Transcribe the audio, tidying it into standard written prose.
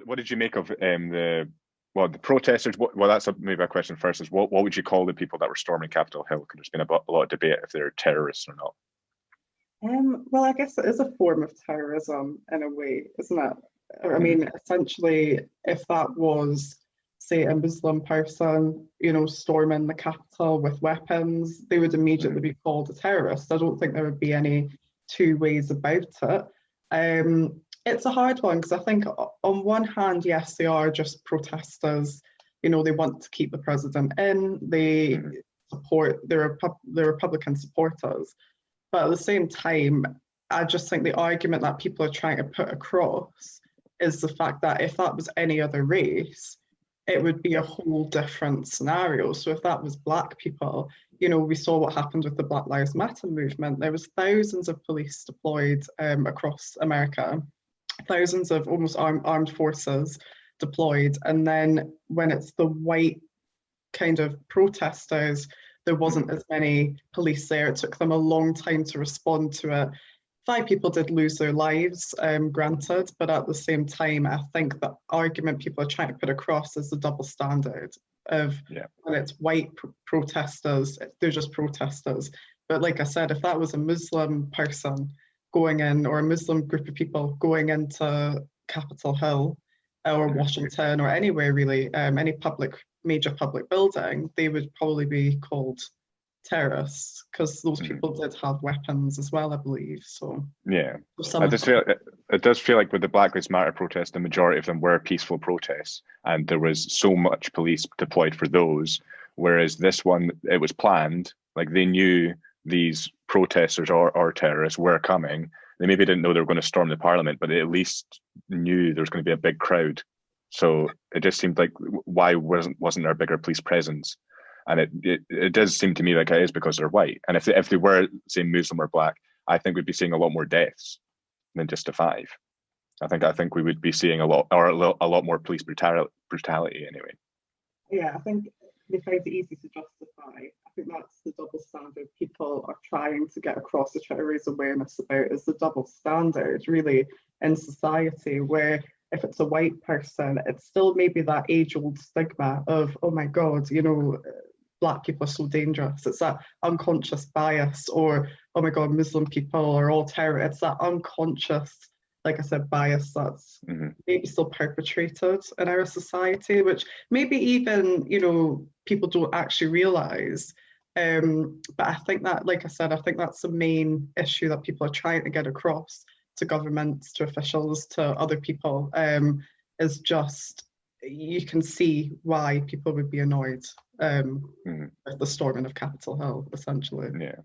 What did you make of the protesters? Well, that's maybe a question first. Is what would you call the people that were storming Capitol Hill? Because there's been a lot of debate if they're terrorists or not. Well, I guess it is a form of terrorism in a way, isn't it? I Mhm. mean, essentially, if that was, say, a Muslim person, storming the Capitol with weapons, they would immediately Mhm. be called a terrorist. I don't think there would be any two ways about it. It's a hard one because I think on one hand, yes, they are just protesters. They want to keep the president in. They Mhm. support the Republican supporters. But at the same time, I just think the argument that people are trying to put across is the fact that if that was any other race, it would be a Yeah. whole different scenario. So if that was Black people, we saw what happened with the Black Lives Matter movement. There was thousands of police deployed across America, thousands of almost armed forces deployed. And then when it's the white kind of protesters, there wasn't Mhm. as many police there. It took them a long time to respond to it. 5 people did lose their lives, granted, but at the same time, I think the argument people are trying to put across is the double standard of Yeah. when it's white protesters, they're just protesters. But like I said, if that was a Muslim person going in or a Muslim group of people going into Capitol Hill or Mhm. Washington or anywhere really, any major public building, they would probably be called terrorists because those Mhm. people did have weapons as well, I believe. So Yeah. some I of just feel it does feel like with the Black Lives Matter protests, the majority of them were peaceful protests, and there was so much police deployed for those. Whereas this one, it was planned. Like they knew these protesters or terrorists were coming. They maybe didn't know they were going to storm the parliament, but they at least knew there was going to be a big crowd. So it just seemed like why wasn't there a bigger police presence? And it does seem to me like it is because they're white. And if they were, say, Muslim or black, I think we'd be seeing a lot more deaths than just a five. I think we would be seeing a lot more police brutality anyway. Yeah, I think they find it easy to justify. I think that's the double standard people are trying to get across, to try to raise awareness about, is the double standard really in society where if it's a white person, it's still maybe that age-old stigma of, oh my God, Black people are so dangerous. It's that unconscious bias, or, oh my God, Muslim people are all terror. It's that unconscious, like I said, bias that's Hmm. maybe still perpetrated in our society, which maybe even, people don't actually realize. But I think that, like I said, I think that's the main issue that people are trying to get across to governments, to officials, to other people, is just you can see why people would be annoyed Hmm. with the storming of Capitol Hill, essentially. Yeah.